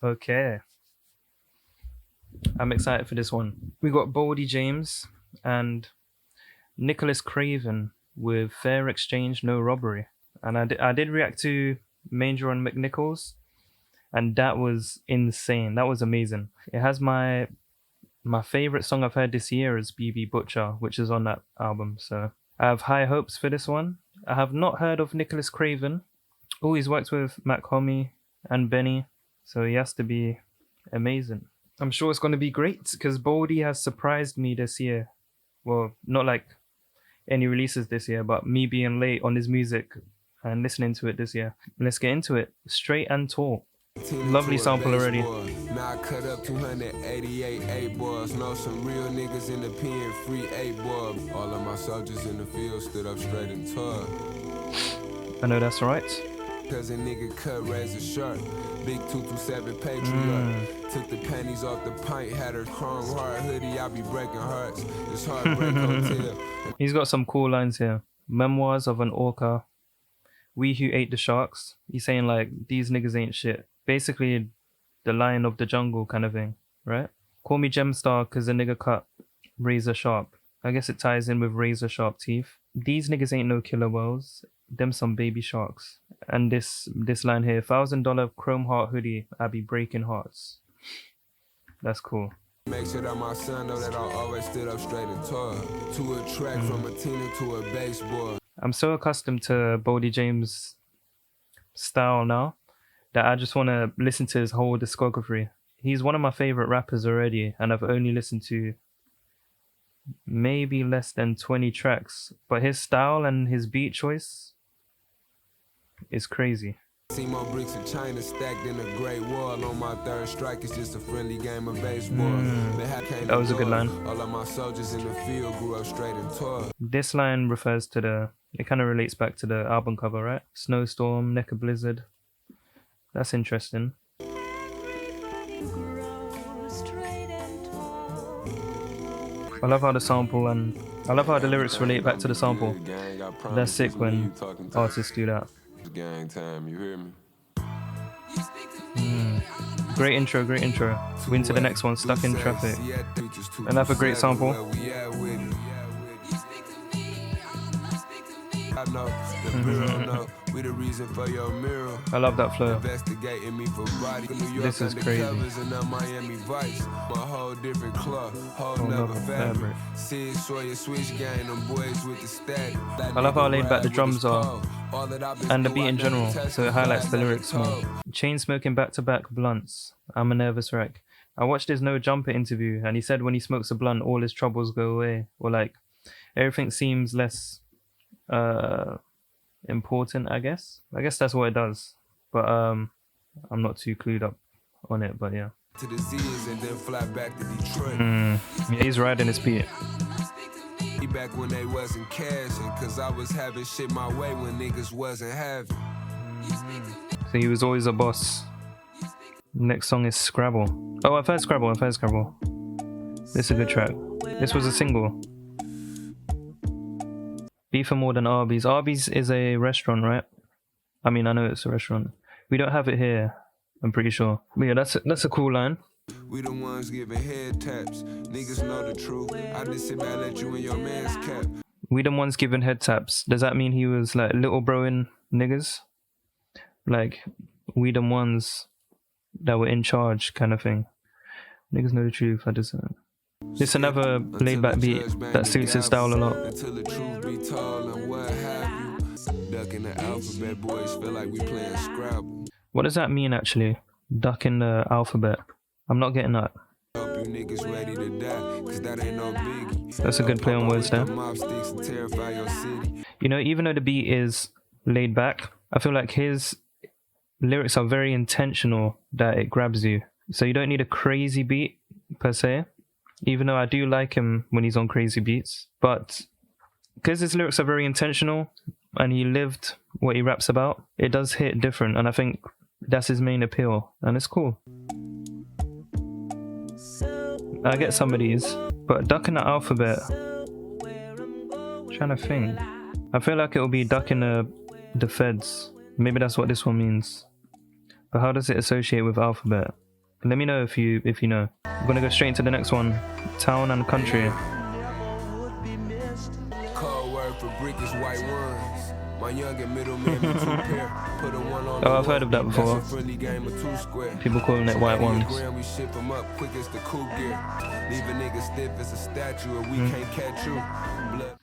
Okay, I'm excited for this one. We got Boldy James and Nicholas Craven with Fair Exchange No Robbery. And I did react to Manger on McNichols, and that was insane. That was amazing. It has my favorite song I've heard this year is BB Butcher, which is on that album. So I have high hopes for this one. I have not heard of Nicholas Craven. Oh, he's worked with Mac Homie and Benny, so he has to be amazing. I'm sure it's going to be great because Boldy has surprised me this year. Well, not like any releases this year, but me being late on his music and listening to it this year. Let's get into it. Straight and Tall. Lovely sample already. Now I cut up 288 8 boys. Know some real niggas in the pen, free 8 boy. All of my soldiers in the field stood up straight and tall. I know that's right. Cause a nigga cut razor sharp. Big 227 Patriot. Took the panties off the pint, had her chrome heart hoodie. I be breaking hearts. It's Heartbreak Hotel. He's got some cool lines here. Memoirs of an Orca. We who ate the sharks. He's saying like, these niggas ain't shit. Basically, the lion of the jungle kind of thing, right? Call me Gemstar cause the nigga cut razor sharp. I guess it ties in with razor sharp teeth. These niggas ain't no killer whales. Them some baby sharks. And this line here, $1,000 chrome heart hoodie, I be breaking hearts. That's cool. Make sure that my son know that I always stood up straight and tall. To a track from a Tina to a baseball. I'm so accustomed to Boldy James' style now that I just want to listen to his whole discography. He's one of my favorite rappers already, and I've only listened to maybe less than 20 tracks. But his style and his beat choice is crazy. See more bricks of China stacked in a great wall. On my third strike, it's just a friendly game of baseball. That was a good line. All of my soldiers in the field grew up straight and tall. This line refers to it kind of relates back to the album cover, right? Snowstorm, Neck of Blizzard. That's interesting. I love how the sample and I love how the lyrics relate back to the sample. That's sick when artists do that. Gang time, you hear me? Great intro. We into the next one, Stuck in Traffic. Another great sample. I love that flow. This is crazy. I love how laid back the drums are and the beat in general, so it highlights the lyrics more. Chain smoking back-to-back blunts. I'm a nervous wreck. I watched his No Jumper interview and he said when he smokes a blunt all his troubles go away, or like everything seems less important. I guess that's what it does, but I'm not too clued up on it, but yeah. To the Z's and then fly back to Detroit. Yeah, he's riding his beat. Back when they wasn't cashing, cause I was having shit my way when niggas wasn't having. So he was always a boss. Next song is Scrabble. Oh, I've heard Scrabble. This is a good track. This was a single. Beef for more than Arby's. Arby's is a restaurant, right? I mean, I know it's a restaurant. We don't have it here, I'm pretty sure. But yeah, that's a cool line. We the ones giving head taps. Niggas know the truth. I just sit back, let you in your man's cap. We the ones giving head taps. Does that mean he was like little broing niggas? Like, we the ones that were in charge kind of thing. Niggas know the truth. I just... It's another laid back beat that suits his style a lot. Until the truth be told and what have you. Ducking the alphabet boys feel like we playing Scrabble. What does that mean actually? Ducking the alphabet. I'm not getting that. That's a good play on words there. You know, even though the beat is laid back, I feel like his lyrics are very intentional that it grabs you. So you don't need a crazy beat per se, even though I do like him when he's on crazy beats. But because his lyrics are very intentional and he lived what he raps about, it does hit different. And I think that's his main appeal. And it's cool. I get some of these, but ducking the alphabet, trying to think. I feel like it'll be ducking the feds. Maybe that's what this one means. But how does it associate with alphabet? Let me know if you know. I'm gonna go straight into the next one. Town and Country. Code word for brick is white ones. My young and middle man be two pair. Put a one on Oh, I've heard of that before. That's a friendly game of two square. People calling it white ones. We ship them up quick as the coup gear. Leave a nigga stiff as a statue and we can't catch you. Blood.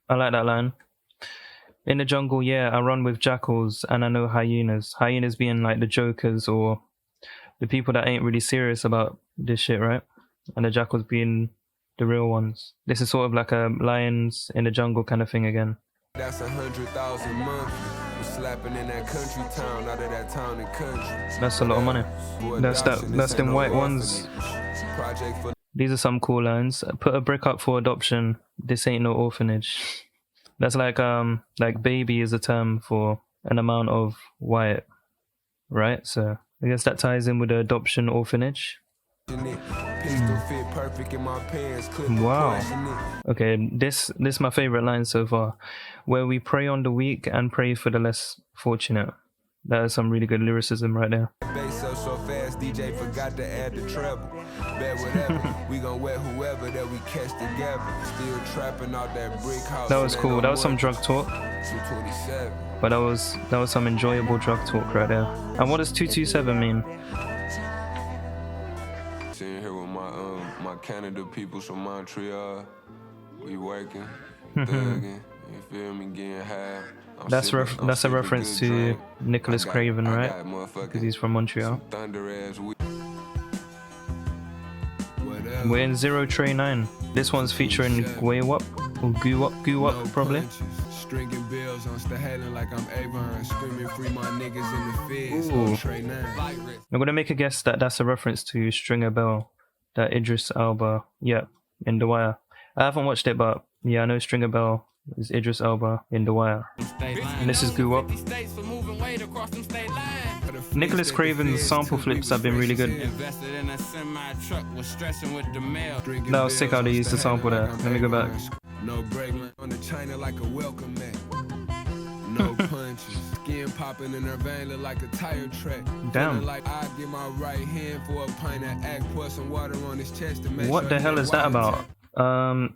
I like that line. In the jungle, yeah, I run with jackals and I know hyenas. Hyenas being like the jokers or the people that ain't really serious about this shit, right? And the jackals being the real ones. This is sort of like a lions in the jungle kind of thing again. That's 100,000 monthly. We're slapping in that country town, out of that town and country. That's a lot of money. That's them white ones. These are some cool lines. Put a brick up for adoption. This ain't no orphanage. That's like baby is a term for an amount of white, right? So I guess that ties in with the adoption orphanage. Wow. Okay, this is my favorite line so far. Where we prey on the weak and pray for the less fortunate. That is some really good lyricism right there. Bass up so fast, DJ forgot to add the treble. Bet whatever, we gon' wet whoever that we catch together. Still trapping out that brick house. That was cool. That was some drug talk. 227. But that was some enjoyable drug talk right there. And what does 227 mean? Sitting here with my Canada peoples from Montreal. We working, thugging, you feel me, getting high. That's a reference to Nicholas Craven, right? Because he's from Montreal. We're in Tre Nine. This one's featuring Guewup or Guwup probably. Stringing bills on Stahalin like I'm Avon, screaming free my niggas in the feds. Ooh. Tre Nine. I'm gonna make a guess that that's a reference to Stringer Bell, that Idris Elba, in The Wire. I haven't watched it, but yeah, I know Stringer Bell is Idris Elba in The Wire. And this is Guwup. Nicholas Craven's sample flips have been really good. That was sick how they used the sample there. Let me go back. No break on the China like a welcome mat. No punches. Skin popping in her vein look like a tire track. Damn. Like I give my right hand for a pint of act, pour some water on his chest to make What the hell is that about?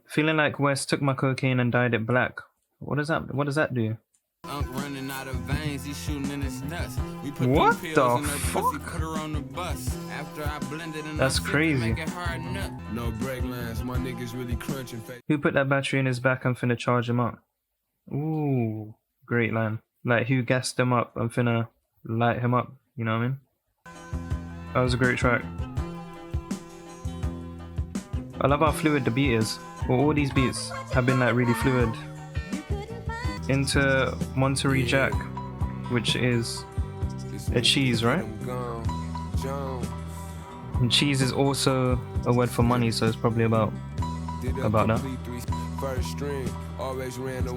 Feeling like West took my cocaine and dyed it black. What does that do? Running out of veins, he's shooting in his nuts. We put What pills the in her fuck? pussy, put her on the bus. After I blended and That's crazy. No break lines, my niggas really crunching. Who put that battery in his back? I'm finna charge him up. Ooh, great line. Like, who gassed him up? I'm finna light him up. You know what I mean? That was a great track. I love how fluid the beat is. Well, all these beats have been like really fluid. Into Monterey Jack, which is a cheese, right? And cheese is also a word for money, so it's probably about that.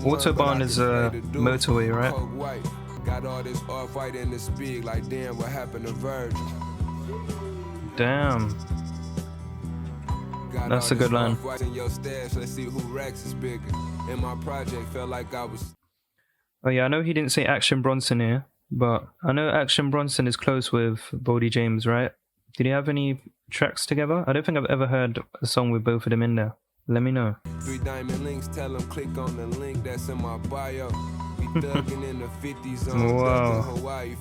Autobahn is a motorway, right? Got all this off white in the speed, like damn, what happened to Virgil? Damn. That's a good line. Oh yeah, I know he didn't say Action Bronson here, but I know Action Bronson is close with Boldy James, right? Did he have any tracks together? I don't think I've ever heard a song with both of them in there. Let me know. 3 diamond links, tell them click on the link that's in my bio.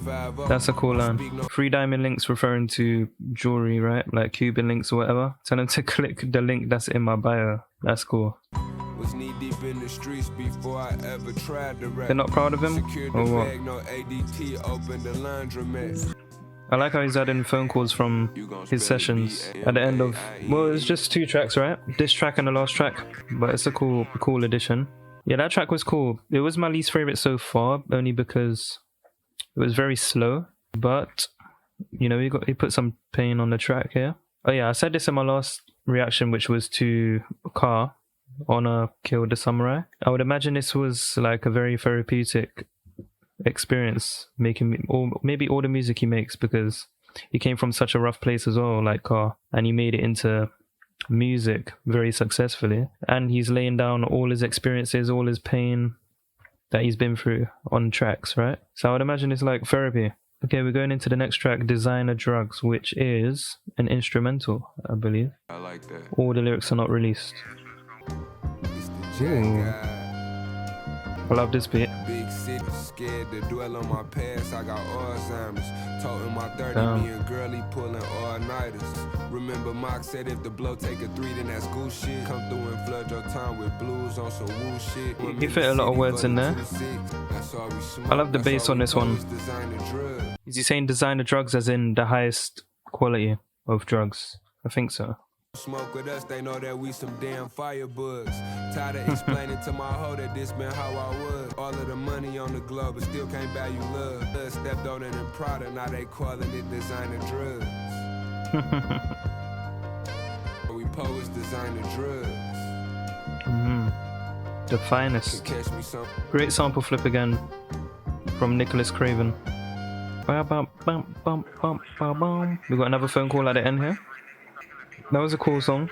Wow, that's a cool line. 3 diamond links referring to jewelry, right? Like Cuban links or whatever. Tell them to click the link that's in my bio. That's cool. Was knee deep in the streets before I ever tried to rap. They're not proud of him? Or what? I like how he's adding phone calls from his sessions at the end of... Well, it's just 2 tracks, right? This track and the last track. But it's a cool addition. Yeah, that track was cool. It was my least favorite so far, only because it was very slow. But, you know, he put some pain on the track here. Oh yeah, I said this in my last reaction, which was to Car, Honor Killed the Samurai. I would imagine this was like a very therapeutic experience, or maybe all the music he makes, because he came from such a rough place as well, like Car, and he made it into music very successfully, and he's laying down all his experiences, all his pain that he's been through on tracks, right? So I would imagine it's like therapy Okay, we're going into the next track, Designer Drugs, which is an instrumental, I believe. I like that. All the lyrics are not released. It's the Jack Ooh. guy. I love this beat. Big city, scared to dwell on my past. I got Alzheimer's. Toting my 30, Damn. me and girlie pulling all-nighters. Remember Mock said if the blow take a 3, then that's good shit. Come through and flood your time with blues on some woo shit. You fit a lot of words in there. I love the bass on this one. Is he saying designer drugs as in the highest quality of drugs? I think so. Smoke with us, they know that we some damn firebugs. Tired of explaining to my hoe that this been how I was. All of the money on the globe, but still can't value love. Stepped on it in Prada, now they calling it designer drugs. We pose designer drugs. The finest. Catch me some. Great sample flip again from Nicholas Craven. We got another phone call at the end here. That was a cool song.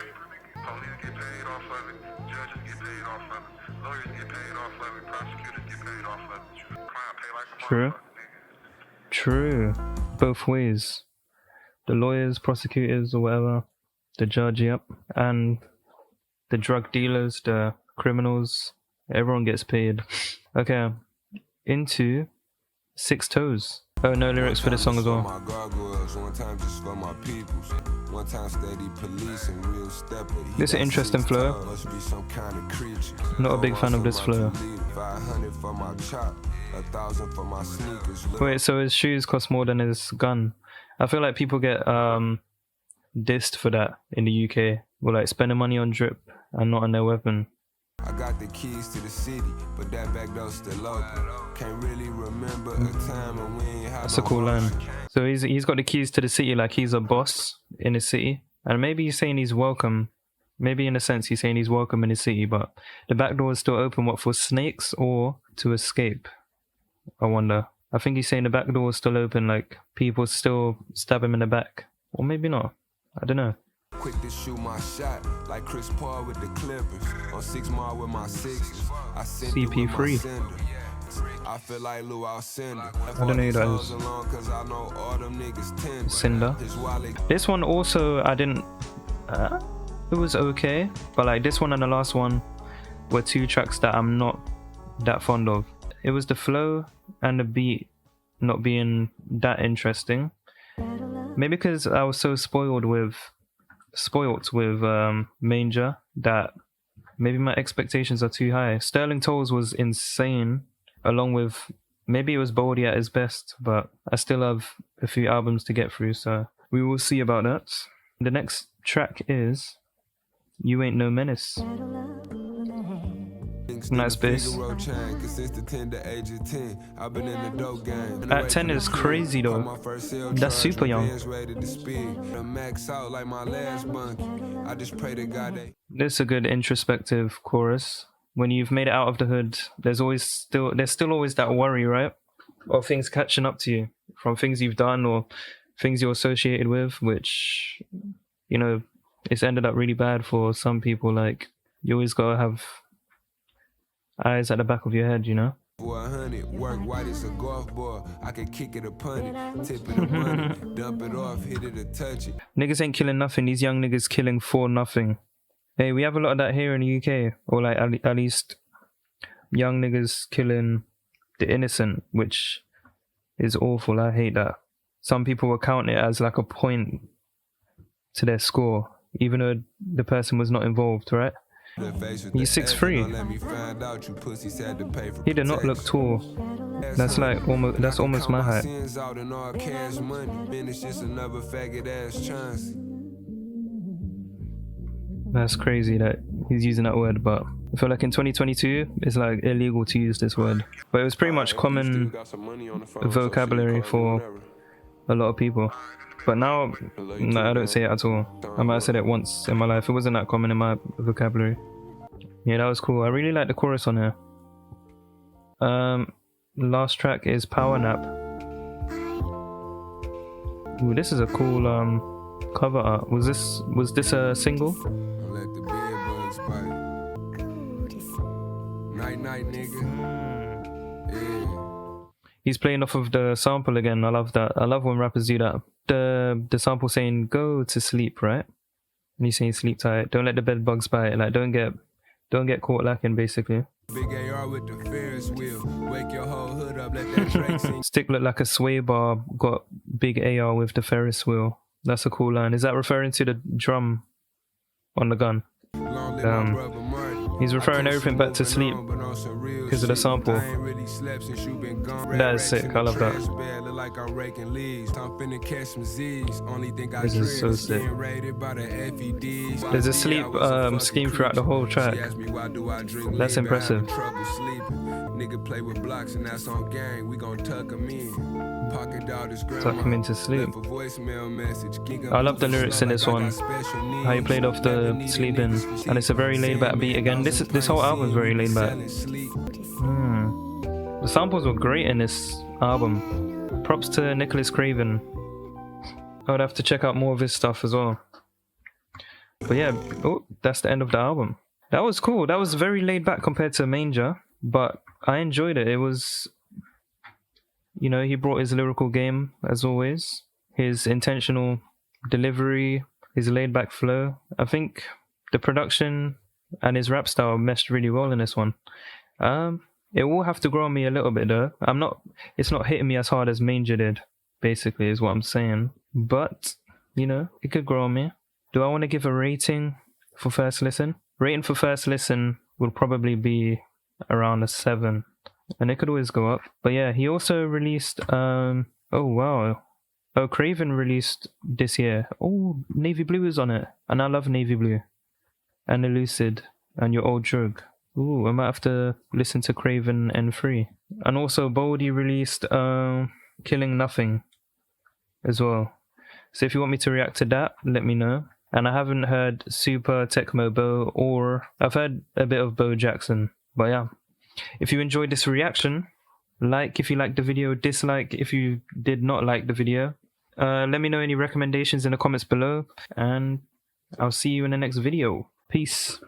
Police get paid off of it, judges get paid off of it, lawyers get paid off of it, prosecutors get paid off of it. Client pay like a True. motherfucker, nigga. True. Both ways. The lawyers, prosecutors, or whatever, the judge, yep, and the drug dealers, the criminals, everyone gets paid. Okay, into Six Toes. Oh, no lyrics for this song as well. My gargoyles, one time just for my peoples. One time steady police and real stepper. This is an interesting flow. Must be some kind of creature. Not a big fan of this flow. 500 for my chop, 1,000 for my sneakers. Wait, so his shoes cost more than his gun? I feel like people get dissed for that in the UK. Or like spending money on drip and not on their weapon. I got the keys to the city, but that back door still open. Can't really remember a time when we ain't had That's a cool line. So he's got the keys to the city, like he's a boss in his city. And maybe he's saying he's welcome. Maybe in a sense he's saying he's welcome in his city, but the back door is still open, what, for snakes or to escape? I wonder. I think he's saying the back door is still open, like people still stab him in the back. Or maybe not. I don't know. Quick to shoot my shot, like Chris Paul with the Clippers. On 6 Mile with my sixes. I sent it with my CP3. sender. I feel like Lou Alcindor. I don't know who that is. Cause I know all them niggas tender. Cinder. His wallet This one also, I didn't... it was okay, but like this one and the last one were two tracks that I'm not that fond of. It was the flow and the beat not being that interesting. Maybe because I was so spoiled with Manger that maybe my expectations are too high. Sterling Tolls was insane, along with maybe it was Boldy at his best, but I still have a few albums to get through, so we will see about that. The next track is You Ain't No Menace. Nice bass. At 10 is crazy though. That's super young. This is a good introspective chorus. When you've made it out of the hood, there's still always that worry, right? Of things catching up to you from things you've done or things you're associated with, which, you know, it's ended up really bad for some people. Like, you always gotta have eyes at the back of your head, you know? 100, work white as a golf ball. I can kick it or punt it, tip it or money, dump it off, hit it or touch it. Niggas ain't killing nothing. These young niggas killing for nothing. Hey, we have a lot of that here in the UK. Or like at least young niggas killing the innocent, which is awful. I hate that. Some people will count it as like a point to their score, even though the person was not involved, right? He's 6'3". He did not look tall. That's like almost my height. That's crazy that he's using that word, but I feel like in 2022 it's like illegal to use this word. But it was pretty much common vocabulary for a lot of people. But now, no, I don't say it at all. I might have said it once in my life. It wasn't that common in my vocabulary. Yeah, that was cool. I really like the chorus on here. Last track is Power Nap. Ooh, this is a cool cover art. Was this a single? Let the bed bugs bite. Night night, nigga. Yeah. He's playing off of the sample again. I love that. I love when rappers do that. The sample saying "go to sleep," right? And he's saying "sleep tight." Don't let the bed bugs bite. Like don't get caught lacking, basically. Big AR with the Ferris wheel. Wake your whole hood up, let that Drake sing. Stick look like a sway bar. Got big AR with the Ferris wheel. That's a cool line. Is that referring to the drum on the gun? Long live my brother Marty. He's referring everything back to sleep because of the sample. That is sick. I love that. This is so sick. There's a sleep scheme throughout the whole track. That's impressive. Nigga play with blocks and that's on gang. We gon' tuck him in. Pocket dog is Tuck him into sleep. I love the lyrics in this one. How he played off the sleeping, and it's a very laid back beat again. This whole album is very laid back. The samples were great in this album. Props to Nicholas Craven. I would have to check out more of his stuff as well. But yeah, that's the end of the album. That was cool. That was very laid back compared to Manger, but I enjoyed it. It was, he brought his lyrical game as always, his intentional delivery, his laid back flow. I think the production and his rap style meshed really well in this one. It will have to grow on me a little bit though. It's not hitting me as hard as Manger did, basically, is what I'm saying. But, it could grow on me. Do I want to give a rating for first listen? Rating for first listen will probably be around a 7. And it could always go up. But yeah, he also released, Craven released this year. Oh, Navy Blue is on it. And I love Navy Blue. And Elucid. And Your Old Drug. Ooh, I might have to listen to Craven N3. And also Boldy released Killing Nothing as well. So if you want me to react to that, let me know. And I haven't heard Super Tecmo Bo, or I've heard a bit of Bo Jackson. But yeah, if you enjoyed this reaction, like if you liked the video, dislike if you did not like the video. Let me know any recommendations in the comments below, and I'll see you in the next video. Peace.